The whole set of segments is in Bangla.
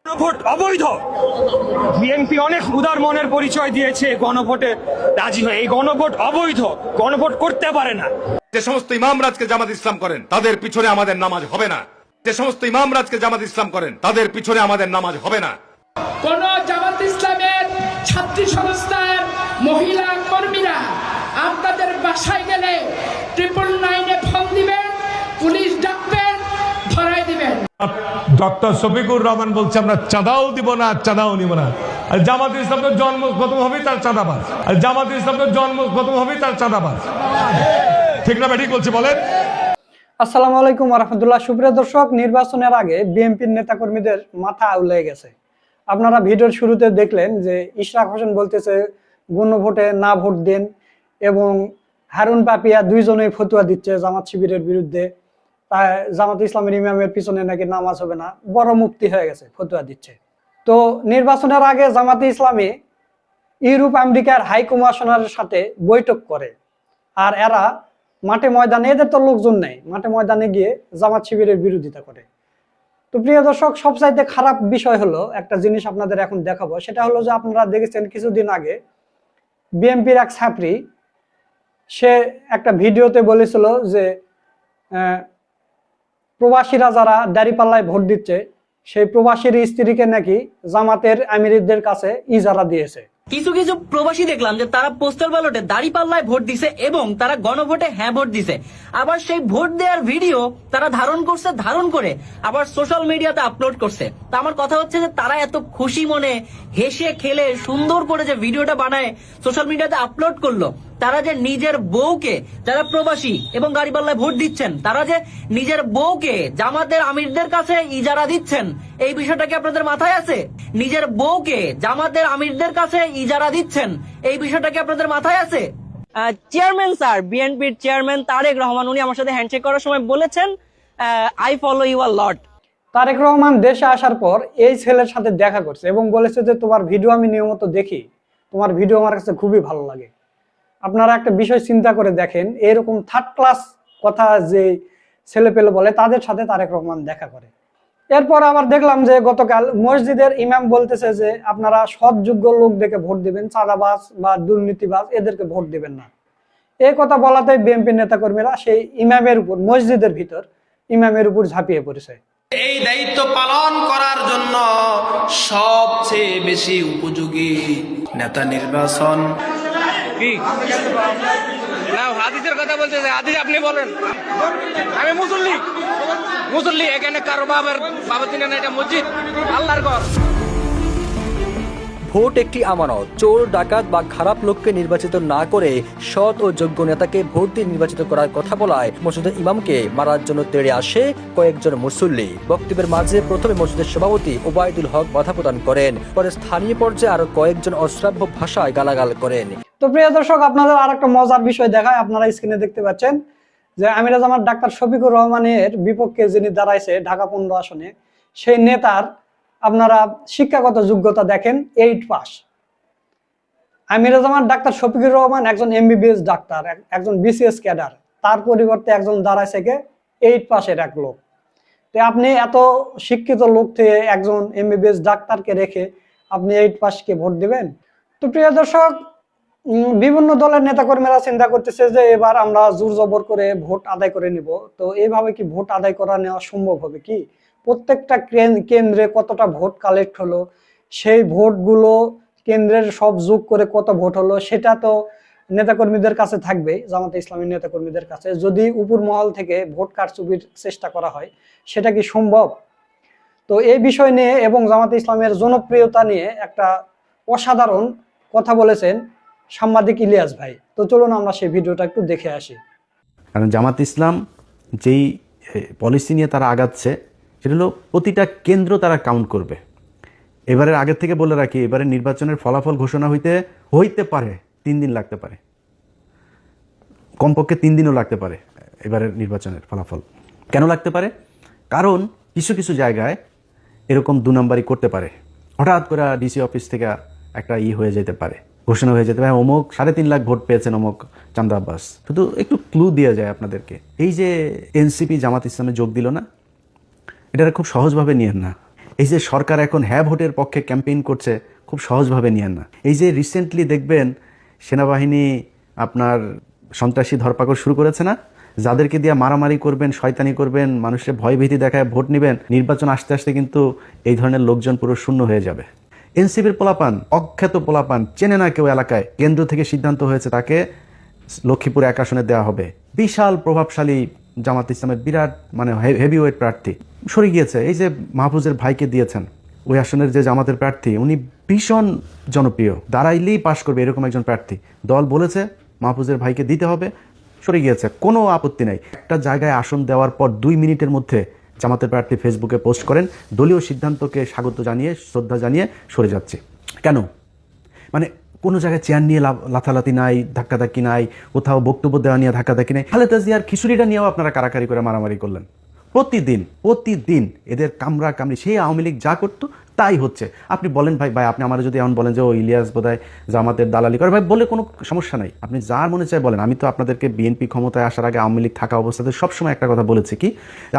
গণভোট অবৈধ। বিএনপি অনেক উদার মনের পরিচয় দিয়েছে গণভোটে রাজি হয়ে। এই গণভোট অবৈধ, গণভোট করতে পারে না। যে সমস্ত ইমামরা আজকে জামাত ইসলাম করেন তাদের পিছনে আমাদের নামাজ হবে না। যে সমস্ত ইমামরা আজকে জামাত ইসলাম করেন তাদের পিছনে আমাদের নামাজ হবে না। কোন জামাত ইসলামের ছাত্রী সংস্থার মহিলা কর্মীরা আপনাদের বাসায় গেলে 999-এ ফোন দিবেন, পুলিশ ডাকবেন, ধরাই দিবেন। ডক্টর শফিকুর রহমান বলছে আমরা চাঁদাও দিব না, চাঁদাও নিব না। আর জামাত ইসলামের জন্মগতম হবে তার চাঁদাবাজ। আর জামাত ইসলামের জন্মগতম হবে তার চাঁদাবাজ। ঠিক না ঠিক বলছে বলেন? আসসালামু আলাইকুম ওয়া রাহমাতুল্লাহ। সুপ্রিয় দর্শক, নির্বাচনের আগে বিএনপির নেতাকর্মীদের মাথা আউলে গেছে। আপনারা ভিডিওর শুরুতে দেখলেন যে ইশরাক হোসেন বলতেছে গণভোটে না ভোট দেন, এবং হারুন পাপিয়া দুইজনেই ফতুয়া দিচ্ছে জামাত শিবিরের বিরুদ্ধে। জামাত ইসলামের ইমামের পিছনে নাকি নামাজ হবে না, বড় মুফতি হয়ে গেছে, ফতুয়া দিচ্ছে। তো নির্বাচনের আগে জামাতে ইসলামী ইউরোপ আমেরিকার হাই কমিশনারের সাথে বৈঠক করে, আর এরা মাঠে ময়দানে, এদের তো লোকজন নেই, মাঠে ময়দানে গিয়ে জামাত শিবিরের বিরোধিতা করে। তো প্রিয় দর্শক, সবচাইতে খারাপ বিষয় হলো একটা জিনিস আপনাদের এখন দেখাবো। সেটা হলো যে আপনারা দেখেছেন কিছুদিন আগে বিএনপির এক ছাত্রী, সে একটা ভিডিওতে বলেছিল যে প্রবাসীরা যারা দাঁড়িপাল্লায় ভোট দিচ্ছে সেই প্রবাসীর স্ত্রীকে নাকি জামাতের আমিরদের কাছে ইজারা দিয়েছে। কিছু কিছু প্রবাসী দেখলাম যে তারা পোস্টাল ব্যালটে দাঁড়িপাল্লায় ভোট দিছে এবং তারা গণভোটে হ্যাঁ ভোট দিছে। আবার সেই ভোট দেওয়ার ভিডিও তারা ধারণ করে আবার সোশ্যাল মিডিয়াতে আপলোড করছে। তো আমার কথা হচ্ছে যে তারা এত খুশি মনে হেসে খেলে সুন্দর করে যে ভিডিওটা বানায় সোশ্যাল মিডিয়াতে আপলোড করলো, তারা যে নিজের বউকে, যারা প্রবাসী এবং গাড়িপাল্লায় ভোট দিচ্ছেন, তারা যে নিজের বউকে জামাতের আমিরদের কাছে ইজারা দিচ্ছেন, এই বিষয়টা কি আপনাদের মাথায় আছে? নিজের বউকে জামাতের আমিরদের কাছে ইজারা দিচ্ছেন, এই বিষয়টা কি আপনাদের মাথায় আছে? চেয়ারম্যান স্যার, বিএনপির চেয়ারম্যান তারেক রহমান, উনি আমার সাথে হ্যান্ডশেক করার সময় বলেছেন আই ফলো ইউ আ লট। তারেক রহমান দেশে আসার পর এই ছেলের সাথে দেখা করছে এবং বলেছে যে তোমার ভিডিও আমি নিয়মিত দেখি, তোমার ভিডিও আমার কাছে খুবই ভালো লাগে। আপনারা একটা বিষয় চিন্তা করে দেখেন, এরকম থার্ড ক্লাস কথা যে ছেলে পেলে বলে, তাদের সাথে তারেক রহমান দেখা করে। এরপর আবার দেখলাম যে গতকাল মসজিদের ইমাম বলতেছে যে আপনারা সৎযোগ্য লোক দেখে ভোট দিবেন, চাঁদাবাজ বা দুর্নীতিবাজ এদেরকে ভোট দিবেন না। এই কথা বলাতে বিএনপি নেতাকর্মীরা সেই ইমামের উপর, মসজিদের ভিতর ইমামের উপর ঝাঁপিয়ে পড়েছে। এই দায়িত্ব পালন করার জন্য সবচেয়ে বেশি উপযোগী নেতা নির্বাচন কি না? হাদিসের কথা বলতেছে, হাদিস আপনি বলেন। আমি মুসল্লি এখানে কারো বাবা চিনে না, এটা মসজিদ, আল্লাহর ঘর। ভোট একটি আমানত। চোর, ডাকাত বা খারাপ লোককে নির্বাচিত না করে সৎ ও যোগ্য নেতাকে ভোট দিয়ে নির্বাচিত করার কথা বলায় মসজিদের ইমামকে মারার জন্য তেড়ে আসে কয়েকজন মুসল্লি। বক্তব্যের মাঝে প্রথমে মসজিদের সভাপতি ওবায়দুল হক বাধা প্রদান করেন, পরে স্থানীয় পর্যায়ে আরো কয়েকজন অশ্রাব্য ভাষায় গালাগাল করেন। তো প্রিয় দর্শক, আপনাদের আর একটা মজার বিষয় দেখায়। আপনারা স্ক্রিনে দেখতে পাচ্ছেন যে আমিরা জামাত ডাক্তার শফিকুর রহমানের বিপক্ষে যিনি দাঁড়াইছে ঢাকা 15 আসনে, সেই নেতার আপনারা শিক্ষাগত যোগ্যতা দেখেন 8 পাস। আমিরা জামাত ডাক্তার শফিকুর রহমান একজন এমবিবিএস ডাক্তার, একজন বিসিএস ক্যাডার, তার পরিবর্তে একজন দাঁড়াইছে কে 8 পাসের এক লোক। তো আপনি এত শিক্ষিত লোক থেকে একজন এমবিবিএস ডাক্তারকে রেখে আপনি 8 পাসকে ভোট দিবেন? তো প্রিয় দর্শক, বিভিন্ন দলের নেতাকর্মীরা চিন্তা করতেছে যে এবার আমরা জোর জবর করে ভোট আদায় করে নিব। তো এইভাবে কি ভোট আদায় করা নেওয়া সম্ভব হবে কি? প্রত্যেকটা কেন্দ্রে কতটা ভোট কালেক্ট হলো, সেই ভোটগুলো কেন্দ্রের সব যোগ করে কত ভোট হলো, সেটা তো নেতাকর্মীদের কাছে থাকবে, জামাতে ইসলামীর নেতাকর্মীদের কাছে। যদি উপর মহল থেকে ভোট কারচুপির চেষ্টা করা হয়, সেটা কি সম্ভব? তো এই বিষয় নিয়ে এবং জামাতে ইসলামের জনপ্রিয়তা নিয়ে একটা অসাধারণ কথা বলেছেন সাংবাদিক ইলিয়াস ভাই। তো চলুন আমরা সেই ভিডিওটা একটু দেখে আসি। কারণ জামাত ইসলাম যেই পলিসি নিয়ে তারা আগাচ্ছে, সেটা হলো প্রতিটা কেন্দ্র তারা কাউন্ট করবে। এবারের আগের থেকে বলে রাখি, এবারে নির্বাচনের ফলাফল ঘোষণা হইতে পারে 3 দিন লাগতে পারে, কমপক্ষে 3 দিনও লাগতে পারে এবারের নির্বাচনের ফলাফল। কেন লাগতে পারে? কারণ কিছু কিছু জায়গায় এরকম 2 নম্বরই করতে পারে। হঠাৎ করে ডিসি অফিস থেকে একটা হয়ে যেতে পারে, ঘোষণা হয়ে যেতে পারে, অমুক 3.5 লাখ ভোট পেয়েছেন অমুক চান্দা আব্বাস। শুধু একটু ক্লু দেওয়া যায় আপনাদেরকে। এই যে এনসিপি জামাত ইসলামে যোগ দিল না, এটা খুব সহজভাবে নিয়েন না। এই যে সরকার এখন হ্যাঁ ভোটের পক্ষে ক্যাম্পেইন করছে, খুব সহজভাবে নিয়েন না। এই যে রিসেন্টলি দেখবেন সেনাবাহিনী আপনার সন্ত্রাসী ধরপাকড় শুরু করেছে না, যাদেরকে দিয়ে মারামারি করবেন, শয়তানি করবেন, মানুষের ভয়ভীতি দেখায় ভোট নেবেন, নির্বাচন আসতে আসতে কিন্তু এই ধরনের লোকজন পুরো শূন্য হয়ে যাবে। এনসিপির পোলাপান, অখ্যাত পোলাপান, চেনে না কেউ এলাকায়, কেন্দ্র থেকে সিদ্ধান্ত হয়েছে তাকে লক্ষ্মীপুর এক আসনে দেওয়া হবে। বিশাল প্রভাবশালী জামাত ইসলামের বিরাট মানে হেভিওয়েট প্রার্থী সরে গিয়েছে। এই যে মাহফুজের ভাইকে দিয়েছেন, ওই আসনের যে জামাতের প্রার্থী, উনি ভীষণ জনপ্রিয়, দাঁড়াইলেই পাশ করবে এরকম একজন প্রার্থী। দল বলেছে মাহফুজের ভাইকে দিতে হবে, সরে গিয়েছে, কোনো আপত্তি নাই। একটা জায়গায় আসন দেওয়ার পর 2 মিনিটের মধ্যে জামাতের প্রার্থী ফেসবুকে পোস্ট করেন, দলীয় সিদ্ধান্তকে স্বাগত জানিয়ে, শ্রদ্ধা জানিয়ে সরে যাচ্ছে। কেন? মানে কোনো জায়গায় চেয়ার নিয়ে লাথালাতি নাই, ধাক্কাধাক্কি নাই, কোথাও বক্তব্য দেওয়া নিয়ে ধাক্কাধাক্কি নাই। খালেদা জিয়ার খিচুড়িটা নিয়েও আপনারা কারাকারি করে মারামারি করলেন। প্রতিদিন এদের কামড়া কামড়ি, সেই আওয়ামী লীগ যা করতো তাই হচ্ছে। আপনি বলেন ভাই আপনি আমার যদি এমন বলেন যে ও ইলিয়াস বোধহয় জামাতের দালালি করে, ভাই বলে কোনো সমস্যা নাই, আপনি যার মনে চায় বলেন। আমি তো আপনাদেরকে বিএনপি ক্ষমতায় আসার আগে আওয়ামী লীগ থাকা অবস্থাতে সবসময় একটা কথা বলেছি কি,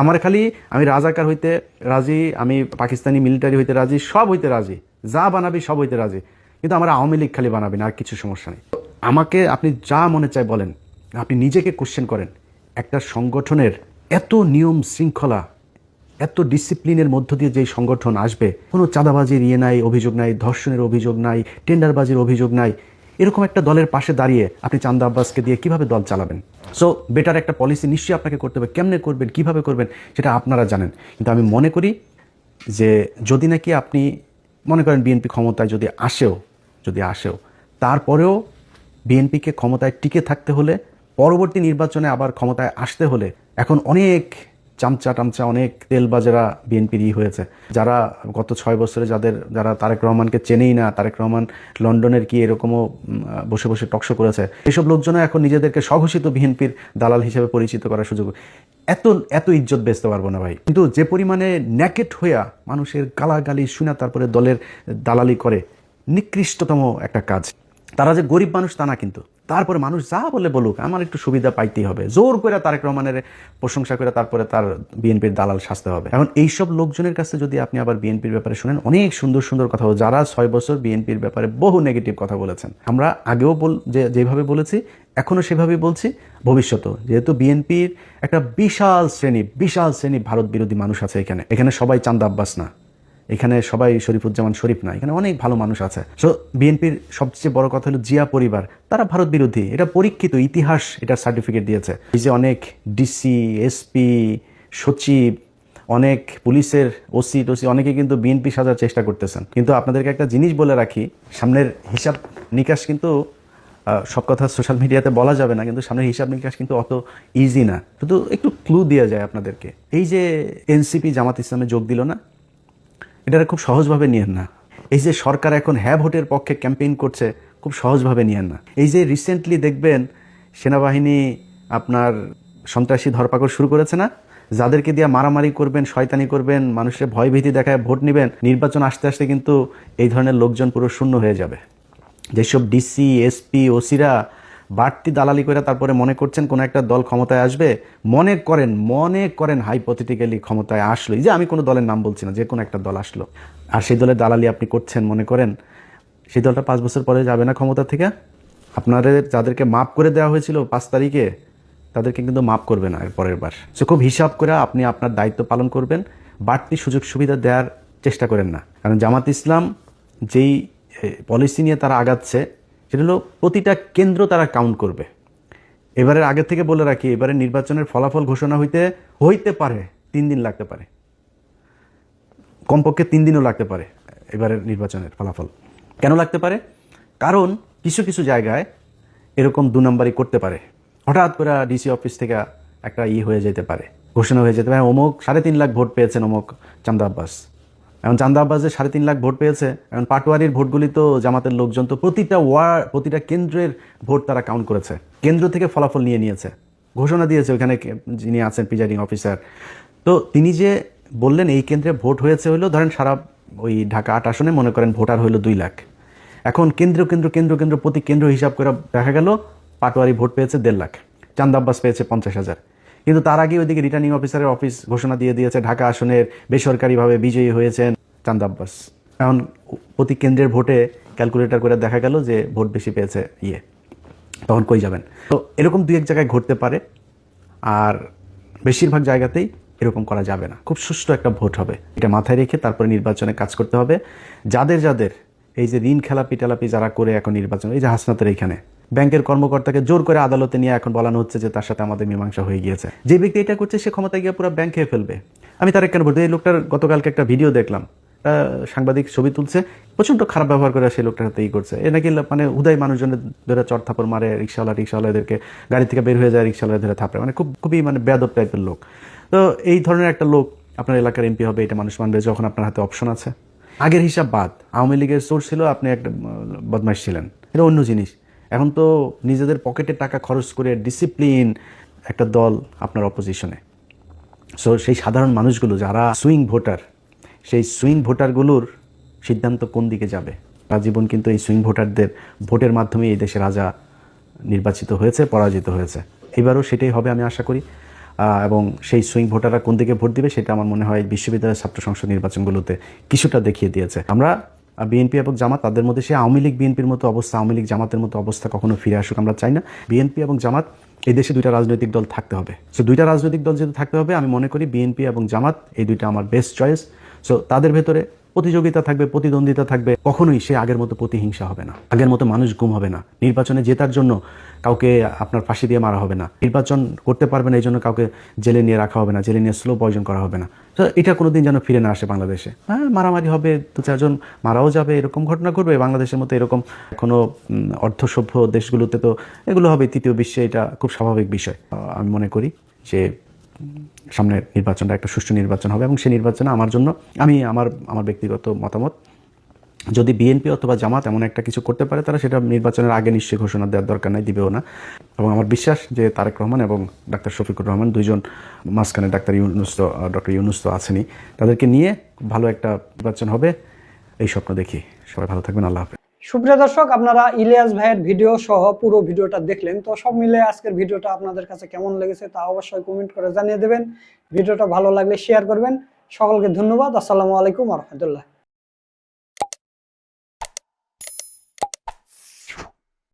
আমার খালি আমি রাজাকার হইতে রাজি, আমি পাকিস্তানি মিলিটারি হইতে রাজি, সব হইতে রাজি, যা বানাবি সব হইতে রাজি, কিন্তু আমার আওয়ামী লীগ খালি বানাবি না, আর কিছু সমস্যা নেই। আমাকে আপনি যা মনে চায় বলেন, আপনি নিজেকে কোশ্চেন করেন। একটা সংগঠনের এত নিয়ম শৃঙ্খলা, এত ডিসিপ্লিনের মধ্য দিয়ে যেই সংগঠন আসবে, কোনো চাঁদাবাজির নাই, অভিযোগ নাই, ধর্ষণের অভিযোগ নাই, টেন্ডারবাজির অভিযোগ নাই, এরকম একটা দলের পাশে দাঁড়িয়ে আপনি চান্দা আব্বাসকে দিয়ে কিভাবে দল চালাবেন? সো বেটার একটা পলিসি নিশ্চয়ই আপনাকে করতে হবে। কেমনে করবেন, কিভাবে করবেন, সেটা আপনারা জানেন। কিন্তু আমি মনে করি যে যদি নাকি আপনি মনে করেন বিএনপি ক্ষমতায় যদি আসেও তারপরেও বিএনপিকে ক্ষমতায় টিকে থাকতে হলে, পরবর্তী নির্বাচনে আবার ক্ষমতায় আসতে হলে, এখন অনেক চামচা অনেক তেলবাজেরা বিএনপির হয়েছে, যারা গত 6 বছরে যারা তারেক রহমানকে চেনেই না, তারেক রহমান লন্ডনের কি এরকমও বসে বসে টকশো করেছে, এসব লোকজনও এখন নিজেদেরকে স্বঘোষিত বিএনপির দালাল হিসেবে পরিচিত করার সুযোগ। এত ইজ্জত বেচতে পারবো না ভাই। কিন্তু যে পরিমাণে ন্যাকেট হইয়া মানুষের গালাগালি শুনে তারপরে দলের দালালি করে, নিকৃষ্টতম একটা কাজ। তারা যে গরিব মানুষ তা না, কিন্তু তারপরে মানুষ যা বলে বলুক, আমার একটু সুবিধা পাইতেই হবে, জোর করে তারেক রহমানের প্রশংসা করে তারপরে তার বিএনপির দালাল সাজতে হবে। এখন এইসব লোকজনের কাছে যদি আপনি আবার বিএনপির ব্যাপারে শুনেন, অনেক সুন্দর সুন্দর কথা, যারা 6 বছর বিএনপির ব্যাপারে বহু নেগেটিভ কথা বলেছেন, আমরা আগেও যেভাবে বলেছি এখনো সেভাবেই বলছি, ভবিষ্যতেও। যেহেতু বিএনপির একটা বিশাল শ্রেণী ভারত বিরোধী মানুষ আছে এখানে সবাই চান্দা আব্বাস না, এখানে সবাই শরীফুজ্জামান শরীফ না, এখানে অনেক ভালো মানুষ আছে। সো বিএনপির সবচেয়ে বড় কথা হলো জিয়া পরিবার, তারা ভারত বিরোধী, এটা পরীক্ষিত, ইতিহাস এটার সার্টিফিকেট দিয়েছে। এই যে অনেক ডিসি, এসপি, সচিব, অনেক পুলিশের ওসি টসি অনেকে কিন্তু বিএনপি সাজার চেষ্টা করতেছেন। কিন্তু আপনাদেরকে একটা জিনিস বলে রাখি, সামনের হিসাব নিকাশ কিন্তু সব কথা সোশ্যাল মিডিয়াতে বলা যাবে না, কিন্তু সামনের হিসাব নিকাশ কিন্তু অত ইজি না। শুধু একটু ক্লু দেওয়া যায় আপনাদেরকে। এই যে এনসিপি জামাত ইসলামে যোগ দিল না, এটা খুব সহজভাবে নিয়েন না। এই যে সরকার এখন হ্যাঁ ভোটের পক্ষে ক্যাম্পেইন করছে, খুব সহজভাবে নিয়েন না। এই যে রিসেন্টলি দেখবেন সেনাবাহিনী আপনার সন্ত্রাসী ধরপাকড় শুরু করেছে না, যাদেরকে দিয়ে মারামারি করবেন, শয়তানি করবেন, মানুষের ভয়ভীতি দেখায় ভোট নেবেন, নির্বাচন আসতে আসতে কিন্তু এই ধরনের লোকজন পুরো শূন্য হয়ে যাবে। যেসব ডিসি, এসপি, ওসিরা বাড়তি দালালি করে তারপরে মনে করছেন কোনো একটা দল ক্ষমতায় আসবে, মনে করেন হাইপোথেটিক্যালি ক্ষমতায় আসলো, এই যে আমি কোনো দলের নাম বলছি না, যে কোনো একটা দল আসলো, আর সেই দলের দালালি আপনি করছেন, মনে করেন সেই দলটা 5 বছর পরে যাবে না ক্ষমতা থেকে। আপনাদের যাদেরকে মাফ করে দেওয়া হয়েছিল 5 তারিখে, তাদেরকে কিন্তু মাফ করবে না এর পরের বার। সো খুব হিসাব করে আপনি আপনার দায়িত্ব পালন করবেন, বাড়তি সুযোগ সুবিধা দেওয়ার চেষ্টা করেন না। কারণ জামাত ইসলাম যেই পলিসি নিয়ে তারা আগাচ্ছে, সেটা হলো প্রতিটা কেন্দ্র তারা কাউন্ট করবে। এবারের আগে থেকে বলে রাখি, এবারে নির্বাচনের ফলাফল ঘোষণা হইতে পারে 3 দিন লাগতে পারে, কমপক্ষে 3 দিনও লাগতে পারে এবারের নির্বাচনের ফলাফল। কেন লাগতে পারে? কারণ কিছু জায়গায় এরকম 2 নম্বরই করতে পারে। হঠাৎ করে ডিসি অফিস থেকে একটা হয়ে যেতে পারে, ঘোষণা হয়ে যেতে পারে, অমুক 3.5 লাখ ভোট পেয়েছেন অমুক চান্দা আব্বাস। এখন চান্দা আব্বাস যে 3.5 লাখ ভোট পেয়েছে, এখন পাটোয়ারির ভোটগুলি তো জামাতের লোকজন তো প্রতিটা কেন্দ্রের ভোট তারা কাউন্ট করেছে, কেন্দ্র থেকে ফলাফল নিয়েছে, ঘোষণা দিয়েছে ওখানে যিনি আছেন প্রিজাইডিং অফিসার। তো তিনি যে বললেন এই কেন্দ্রে ভোট হয়েছে হলো, ধরেন সারা ওই ঢাকা 8 আসনে মনে করেন ভোটার হইলো 2 লাখ। এখন কেন্দ্র প্রতি কেন্দ্র হিসাব করে দেখা গেল পাটোয়ারি ভোট পেয়েছে 1.5 লাখ, চান্দা আব্বাস পেয়েছে 50,000। কিন্তু তার আগে ওইদিকে রিটার্নিং অফিসারের অফিস ঘোষণা দিয়ে দিয়েছে ঢাকা আসনের বেসরকারিভাবে বিজয়ী হয়েছেন চান্দা আব্বাস। এখন প্রতি কেন্দ্রের ভোটে ক্যালকুলেটর করে দেখা গেল যে ভোট বেশি পেয়েছে তখন কই যাবেন? তো এরকম দুই এক জায়গায় ঘটতে পারে, আর বেশিরভাগ জায়গাতেই এরকম করা যাবে না। খুব সুষ্ঠু একটা ভোট হবে, এটা মাথায় রেখে তারপরে নির্বাচনে কাজ করতে হবে। যাদের এই যে ঋণ খেলাপি টেলাপি যারা করে এখন নির্বাচন, এই যে হাসনাতের এইখানে ব্যাংকের কর্মকর্তাকে জোর করে আদালতে নিয়ে এখন বলানো হচ্ছে যে তার সাথে আমাদের মীমাংসা হয়ে গিয়েছে। যে ব্যক্তি এটা করছে সে ক্ষমতায় গিয়ে পুরো ব্যাংক খেয়ে ফেলবে। আমি তার কেন বলতে, এই লোকটার গতকালকে একটা ভিডিও দেখলাম, সাংবাদিক ছবি তুলছে, প্রচণ্ড খারাপ ব্যবহার করে সেই লোকটার হাতে করছে। এ নাকি মানে উদয় মানুষজনের ধরে চর থাপড় মারে, রিক্সাওয়ালাদেরকে গাড়ি থেকে বের হয়ে যায়, রিক্সাওয়ালা ধরে থাপড়ে, মানে খুবই মানে বেয়াদব টাইপের লোক। তো এই ধরনের একটা লোক আপনার এলাকার এমপি হবে, এটা মানুষ মানবে যখন আপনার হাতে অপশন আছে। আগের হিসাব বাদ, আওয়ামী লীগের সোর্স ছিল, আপনি একটা বদমাইশ ছিলেন, এটা অন্য জিনিস। এখন তো নিজেদের পকেটে টাকা খরচ করে ডিসিপ্লিন একটা দল আপনার অপোজিশনে। সো সেই সাধারণ মানুষগুলো যারা সুইং ভোটার, সেই সুইং ভোটারগুলোর সিদ্ধান্ত কোন দিকে যাবে। জীবন কিন্তু এই সুইং ভোটারদের ভোটের মাধ্যমে এই দেশের রাজা নির্বাচিত হয়েছে, পরাজিত হয়েছে। এবারও সেটাই হবে আমি আশা করি। এবং সেই সুইং ভোটাররা কোন দিকে ভোট দিবে সেটা আমার মনে হয় বিশ্ববিদ্যালয়ের ছাত্র সংসদ নির্বাচনগুলোতে কিছুটা দেখিয়ে দিয়েছে। আমরা বিএনপি এবং জামাত, তাদের মধ্যে সে আওয়ামী লীগ বিএনপির মতো অবস্থা, আওয়ামী লীগ জামাতের মতো অবস্থা কখনো ফিরে আসুক আমরা চাই না। বিএনপি এবং জামাত, এই দেশে দুইটা রাজনৈতিক দল থাকতে হবে। সো দুইটা রাজনৈতিক দল যেহেতু থাকতে হবে, আমি মনে করি বিএনপি এবং জামাত এই দুইটা আমার বেস্ট চয়েস। সো তাদের ভেতরে প্রতিযোগিতা থাকবে, প্রতিদ্বন্দ্বিতা থাকবে, কখনোই সে আগের মতো প্রতিহিংসা হবে না, আগের মতো মানুষ গুম হবে না, নির্বাচনে জেতার জন্য কাউকে আপনার ফাঁসি দিয়ে মারা হবে না, নির্বাচন করতে পারবে না এই জন্য কাউকে জেলে নিয়ে রাখা হবে না, জেলে নিয়ে স্লো পয়জন করা হবে না। তো এটা কোনোদিন যেন ফিরে না আসে বাংলাদেশে। হ্যাঁ, মারামারি হবে, দু চারজন মারাও যাবে, এরকম ঘটনা ঘটবে বাংলাদেশের মতো। এরকম কোনো অর্ধসভ্য দেশগুলোতে তো এগুলো হবে, তৃতীয় বিশ্বে এটা খুব স্বাভাবিক বিষয়। আমি মনে করি যে সামনের নির্বাচনটা একটা সুষ্ঠু নির্বাচন হবে, এবং সেই নির্বাচনে আমার জন্য আমার ব্যক্তিগত মতামত, যদি বিএনপি অথবা জামাত এমন একটা কিছু করতে পারে, তারা সেটা নির্বাচনের আগে নিশ্চয়ই ঘোষণা দেওয়ার দরকার নাই, দিবেও না। এবং আমার বিশ্বাস যে তারেক রহমান এবং ডাক্তার শফিকুর রহমান দুইজন, মাঝখানে ডক্টর ইউনুস তো আছেনই, তাদেরকে নিয়ে ভালো একটা নির্বাচন হবে এই স্বপ্ন দেখি। সবাই ভালো থাকবেন, আল্লাহ হাফেজ। সুপ্রিয় দর্শক, আপনারা ইলিয়াস ভাইয়ের ভিডিও সহ পুরো ভিডিওটা দেখলেন। তো সব মিলে আজকের ভিডিওটা আপনাদের কাছে কেমন লেগেছে তা অবশ্যই কমেন্ট করে জানিয়ে দেবেন। ভিডিওটা ভালো লাগলে শেয়ার করবেন। সকলকে ধন্যবাদ। আসসালামু আলাইকুম ওয়া রাহমাতুল্লাহ।